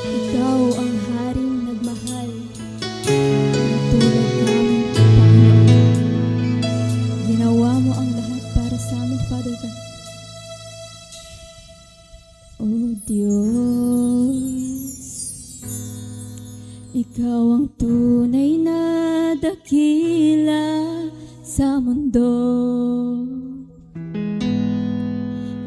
Ikaw ang haring nagmahal, tulad namin, Panginoon. Ginawa mo ang lahat para sa amin, Father God. O Diyos, Ikaw ang tunay na dakila sa mundo.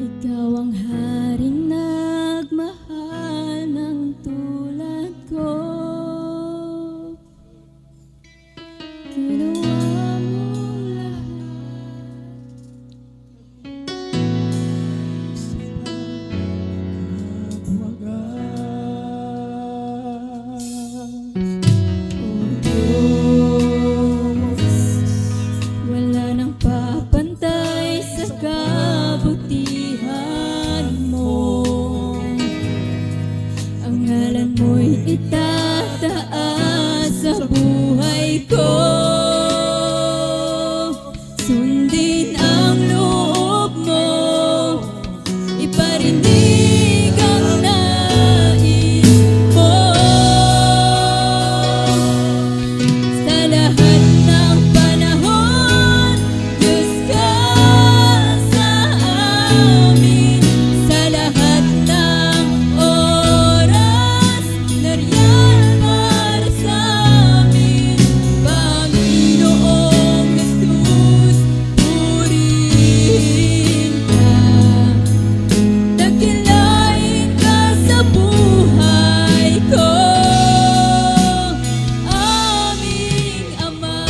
Ikaw ang haring nagmahal ng tulad ko. Ginawa mo lahat sa wala nang papantay sa kabutihan mo. Ang ngalan mo'y itataas sa buhay ko. Sundin ang loob mo, iparinig ang nais mo. Sa lahat ng panahon, Diyos ka sa amin. Sa lahat ng oras, nariyan para sa amin. Panginoong Jesus, purihin ka. Dakilain ka sa buhay ko, aming Ama.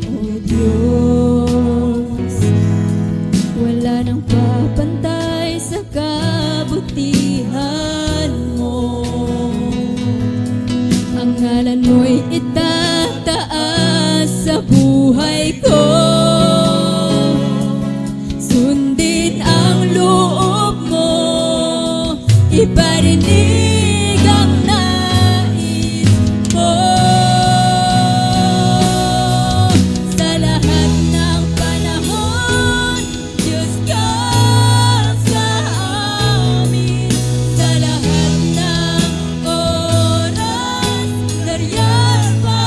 O Diyos, wala nang papantay sa kabutihan mo. Ang ngalan mo'y itataas sa buhay ko. Sundin ang loob mo, iparinig ang nais mo. Sa lahat ng panahon, Diyos ka sa amin. Sa lahat ng oras, nariyan para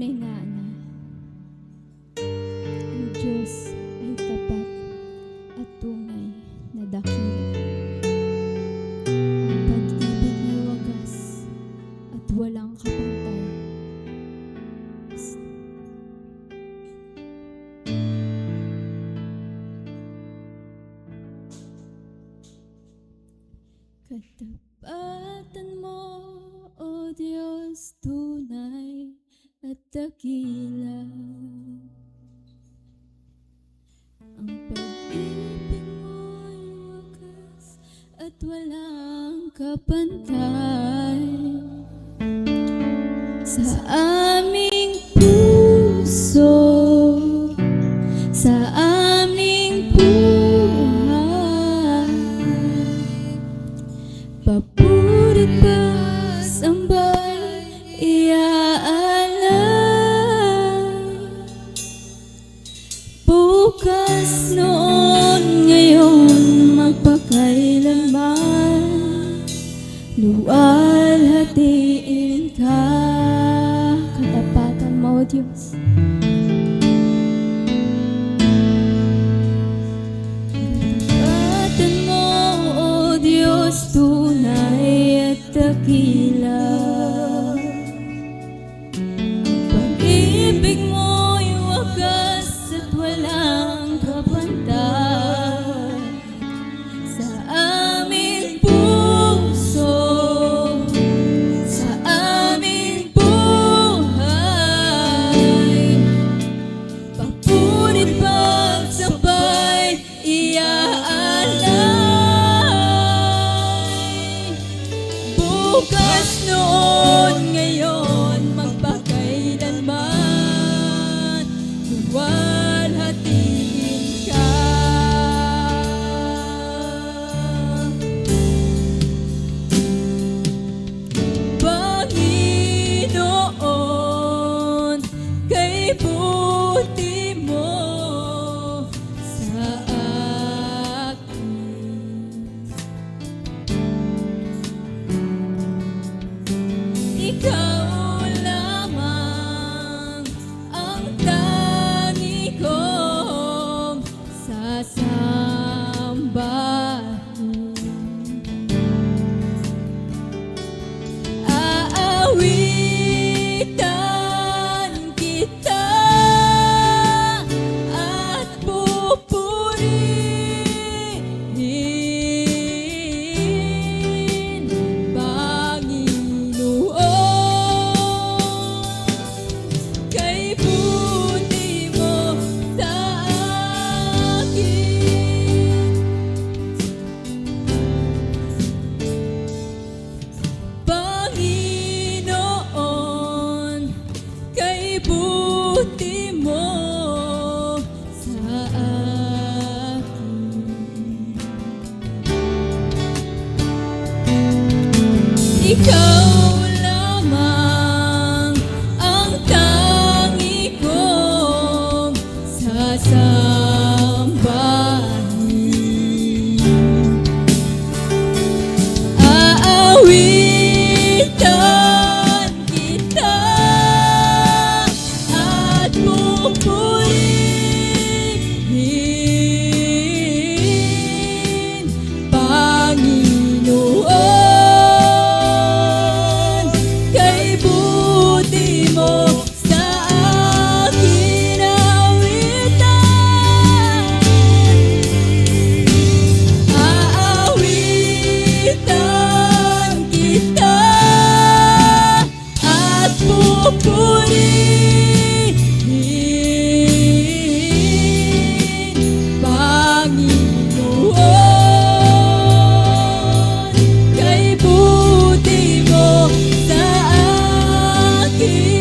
tunay nga na ang Diyos ay tapat at tunay na dakila. Ang pag-ibig ay wagas at walang kapantay. Katapatan mo, O Diyos, tunay at dakila. Ang pag-ibig mo'y wagas at walang kapantay. Sa aming puso, sa aming buhay, papurit pa sambay iaalay. Bukas, noon, ngayon, magpakailanman, luwalhatiin ka. Katapatan mo, O Diyos. Katapatan mo, O Diyos, tunay at dakila. Ang pag-ibig mo'y wagas at walang kapantay. Sa aming puso, sa aming buhay, papurit pagsabay iaalay. Bukas, noon, ngayon, magpakailanman, luwalhatiin ka. Panginoon, kay buti mo sa akin. Ikaw lamang ang tangi kong sasambahin. Aawitan kita at pupurihin, Panginoon, kay buti mo sa akin. Panginoon, kay buti mo sa akin. Ikaw lamang ang tangi kong sasambahin. Aawitan kita at pupurihin, Panginoon, kay buti mo sa akin. Aawitan kita at pupurihin, Panginoon, kay buti mo sa akin.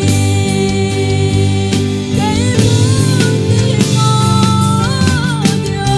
Kay buti mo, Diyos.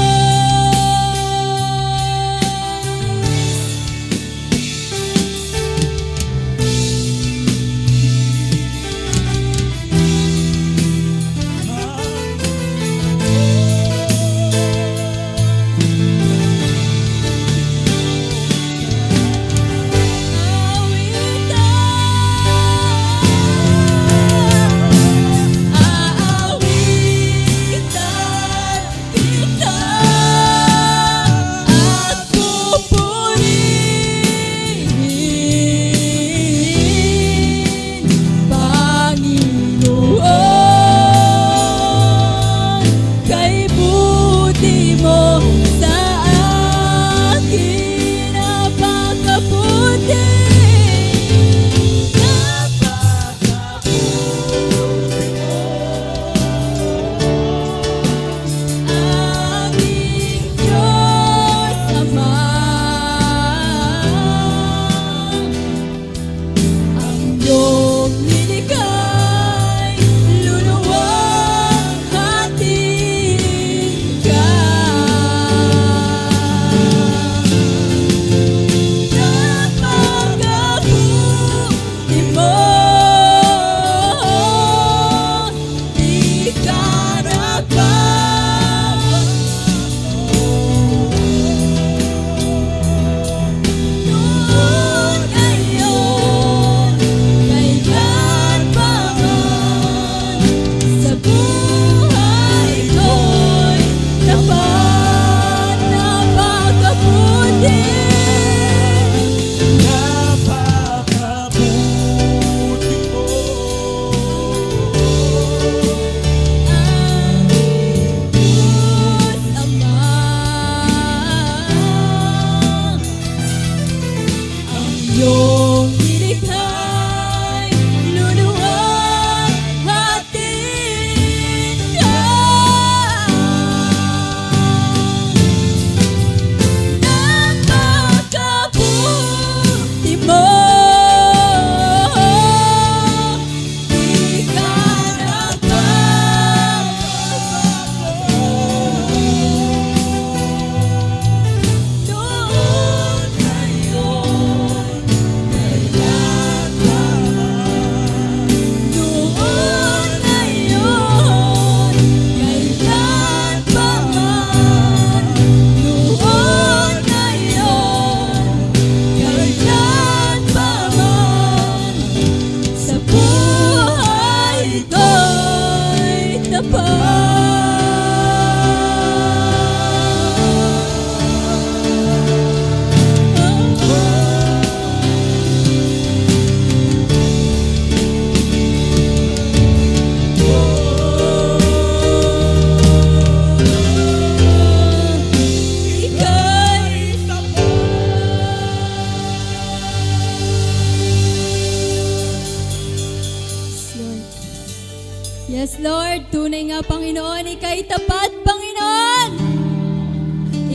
Yes, Lord. Tunay nga, Panginoon. Ika'y tapat, Panginoon.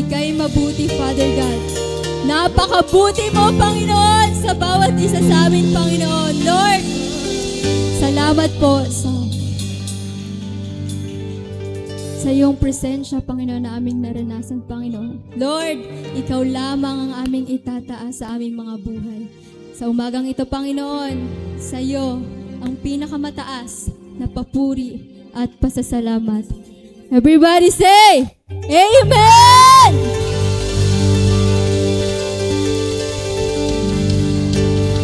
Ika'y mabuti, Father God. Napakabuti mo, Panginoon, sa bawat isa sa amin, Panginoon. Lord, salamat po sa iyong presensya, Panginoon, na aming naranasan, Panginoon. Lord, ikaw lamang ang aming itataas sa aming mga buhay. Sa umagang ito, Panginoon, sa iyo ang pinakamataas na papuri at pasasalamat. Everybody say, Amen!